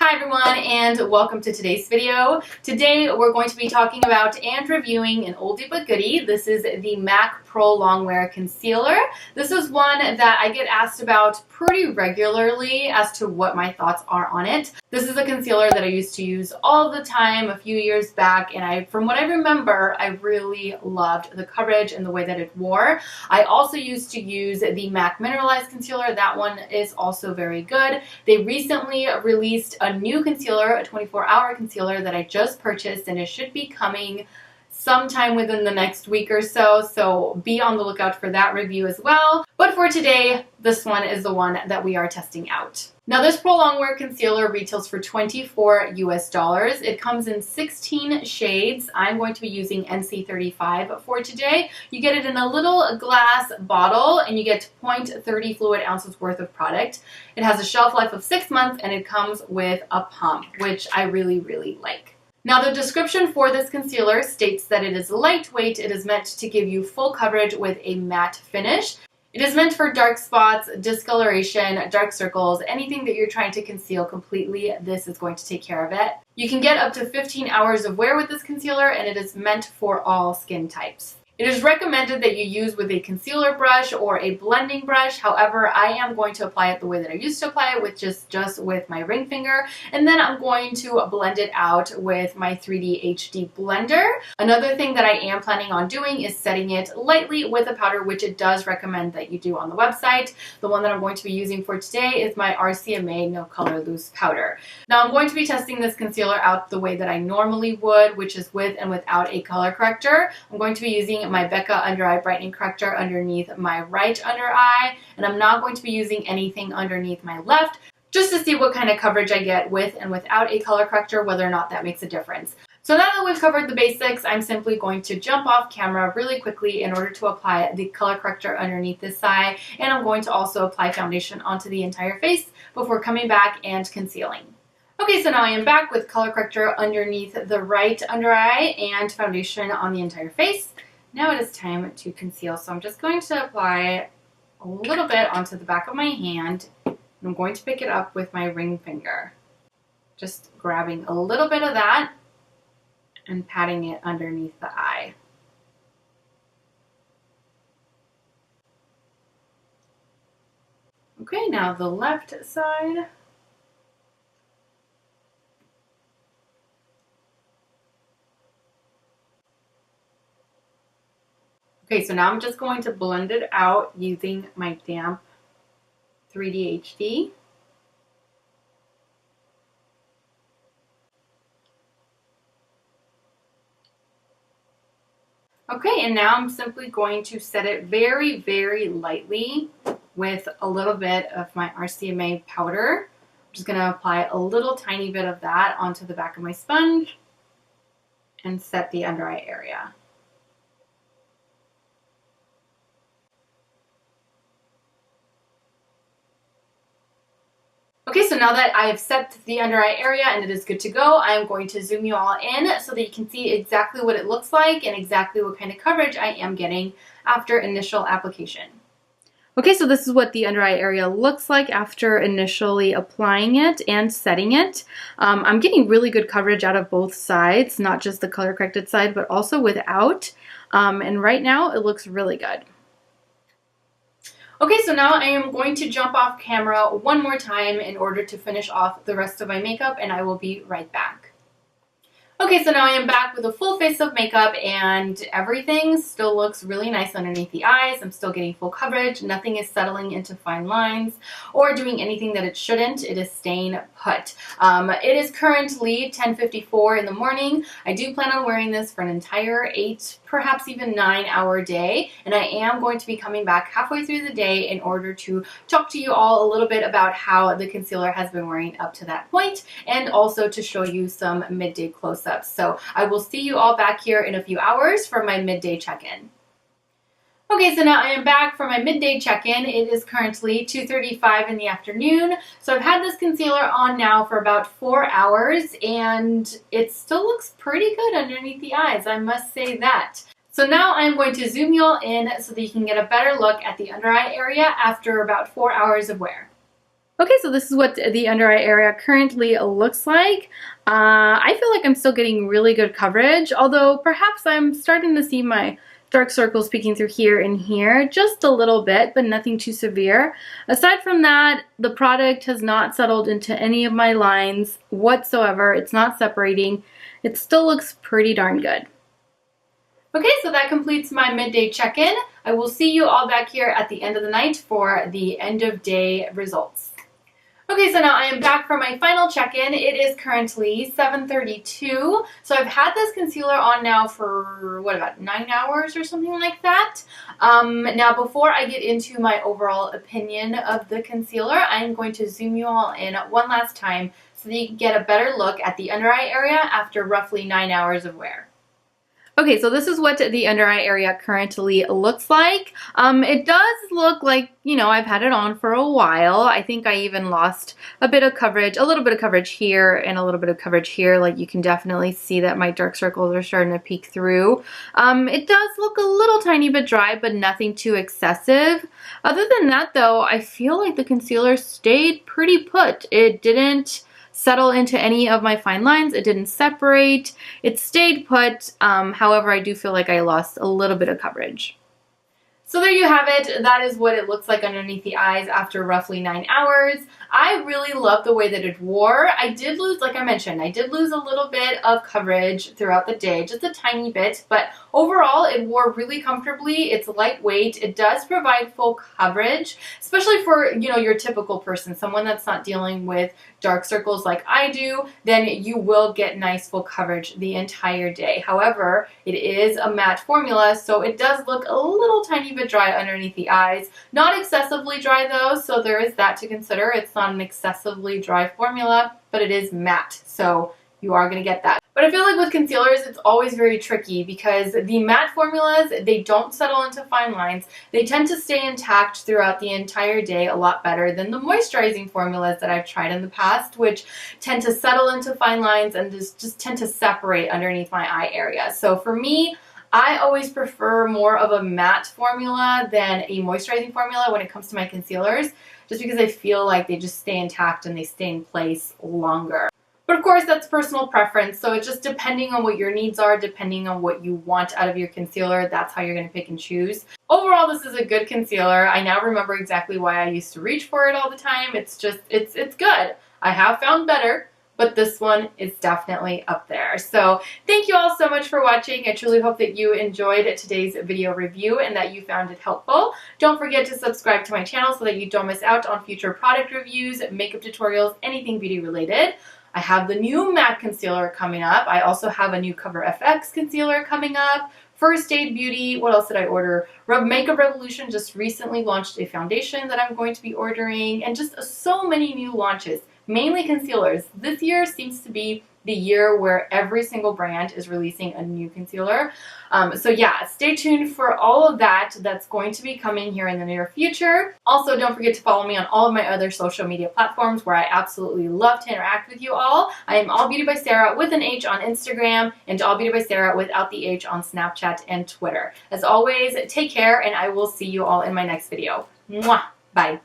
Hi everyone, and welcome to today's video. Today we're going to be talking about and reviewing an oldie but goodie. This is the MAC Pro Longwear Concealer. This is one that I get asked about pretty regularly as to what my thoughts are on it. This is a concealer that I used to use all the time a few years back, and from what I remember, I really loved the coverage and the way that it wore. I also used to use the MAC Mineralized Concealer. That one is also very good. They recently released a new concealer, a 24-hour concealer that I just purchased, and it should be coming sometime within the next week or so be on the lookout for that review as well. But for today, this one is the one that we are testing out. Now this Pro Longwear Concealer retails for $24 US. It comes in 16 shades. I'm going to be using NC35 for today. You get it in a little glass bottle and you get 0.30 fluid ounces worth of product. It has a shelf life of 6 months and it comes with a pump, which I really like. Now the description for this concealer states that it is lightweight. It is meant to give you full coverage with a matte finish. It is meant for dark spots, discoloration, dark circles, anything that you're trying to conceal completely, this is going to take care of it. You can get up to 15 hours of wear with this concealer, and it is meant for all skin types. It is recommended that you use with a concealer brush or a blending brush. However, I am going to apply it the way that I used to apply it, which is just with my ring finger. And then I'm going to blend it out with my 3D HD blender. Another thing that I am planning on doing is setting it lightly with a powder, which it does recommend that you do on the website. The one that I'm going to be using for today is my RCMA No Color Loose Powder. Now I'm going to be testing this concealer out the way that I normally would, which is with and without a color corrector. I'm going to be using my Becca Under Eye Brightening Corrector underneath my right under eye, and I'm not going to be using anything underneath my left, just to see what kind of coverage I get with and without a color corrector, whether or not that makes a difference. So now that we've covered the basics, I'm simply going to jump off camera really quickly in order to apply the color corrector underneath this eye, and I'm going to also apply foundation onto the entire face before coming back and concealing. Okay, so now I am back with color corrector underneath the right under eye and foundation on the entire face. Now it is time to conceal, so I'm just going to apply a little bit onto the back of my hand, and I'm going to pick it up with my ring finger. Just grabbing a little bit of that and patting it underneath the eye. Okay, now the left side. Okay, so now I'm just going to blend it out using my damp 3D HD. Okay, and now I'm simply going to set it very lightly with a little bit of my RCMA powder. I'm just going to apply a little tiny bit of that onto the back of my sponge and set the under eye area. Okay, so now that I have set the under eye area and it is good to go, I'm going to zoom you all in so that you can see exactly what it looks like and exactly what kind of coverage I am getting after initial application. Okay, so this is what the under eye area looks like after initially applying it and setting it. I'm getting really good coverage out of both sides, not just the color corrected side, but also without. And right now it looks really good. Okay, so now I am going to jump off camera one more time in order to finish off the rest of my makeup, and I will be right back. Okay, so now I am back with a full face of makeup and everything still looks really nice underneath the eyes. I'm still getting full coverage. Nothing is settling into fine lines or doing anything that it shouldn't. It is staying put. It is currently 10:54 in the morning. I do plan on wearing this for an entire 8, perhaps even 9-hour day, and I am going to be coming back halfway through the day in order to talk to you all a little bit about how the concealer has been wearing up to that point, and also to show you some midday close-ups. So I will see you all back here in a few hours for my midday check-in. Okay, so now I am back for my midday check-in. It is currently 2:35 in the afternoon. So I've had this concealer on now for about 4 hours and it still looks pretty good underneath the eyes, I must say that. So now I'm going to zoom you all in so that you can get a better look at the under eye area after about 4 hours of wear. Okay, so this is what the under eye area currently looks like. I feel like I'm still getting really good coverage, although perhaps I'm starting to see my dark circles peeking through here and here just a little bit, but nothing too severe. Aside from that, the product has not settled into any of my lines whatsoever. It's not separating. It still looks pretty darn good. Okay, so that completes my midday check-in. I will see you all back here at the end of the night for the end of day results. Okay, so now I am back for my final check-in. It is currently 7:32. So I've had this concealer on now for, what, about 9 hours or something like that. Now, before I get into my overall opinion of the concealer, I'm going to zoom you all in one last time so that you can get a better look at the under eye area after roughly 9 hours of wear. Okay, so this is what the under eye area currently looks like. It does look like, you know, I've had it on for a while. I think I even lost a bit of coverage, a little bit of coverage here and a little bit of coverage here. Like, you can definitely see that my dark circles are starting to peek through. It does look a little tiny bit dry, but nothing too excessive. Other than that, though, I feel like the concealer stayed pretty put. It didn't settle into any of my fine lines. It didn't separate. It stayed put. However, I do feel like I lost a little bit of coverage. So there you have it. That is what it looks like underneath the eyes after roughly 9 hours. I really love the way that it wore. I did lose, like I mentioned, I did lose a little bit of coverage throughout the day, just a tiny bit, but overall it wore really comfortably. It's lightweight. It does provide full coverage, especially for, you know, your typical person, someone that's not dealing with dark circles like I do, then you will get nice full coverage the entire day. However, it is a matte formula, so it does look a little tiny bit dry underneath the eyes. Not excessively dry though, so there is that to consider. It's not an excessively dry formula, but it is matte, so you are going to get that. But I feel like with concealers, it's always very tricky because the matte formulas, they don't settle into fine lines. They tend to stay intact throughout the entire day a lot better than the moisturizing formulas that I've tried in the past, which tend to settle into fine lines and just tend to separate underneath my eye area. So for me, I always prefer more of a matte formula than a moisturizing formula when it comes to my concealers, just because I feel like they just stay intact and they stay in place longer. But of course, that's personal preference, so it's just depending on what your needs are, depending on what you want out of your concealer, that's how you're going to pick and choose. Overall, this is a good concealer. I now remember exactly why I used to reach for it all the time. It's just, it's good. I have found better, but this one is definitely up there. So thank you all so much for watching. I truly hope that you enjoyed today's video review and that you found it helpful. Don't forget to subscribe to my channel so that you don't miss out on future product reviews, makeup tutorials, anything beauty related. I have the new matte concealer coming up. I also have a new Cover FX concealer coming up. First Aid Beauty, what else did I order? Makeup Revolution just recently launched a foundation that I'm going to be ordering, and just so many new launches, mainly concealers. This year seems to be the year where every single brand is releasing a new concealer. So yeah, stay tuned for all of that. That's going to be coming here in the near future. Also, don't forget to follow me on all of my other social media platforms where I absolutely love to interact with you all. I am All Beauty by Sarah with an H on Instagram and All Beauty by Sarah without the H on Snapchat and Twitter. As always, take care and I will see you all in my next video. Mwah! Bye.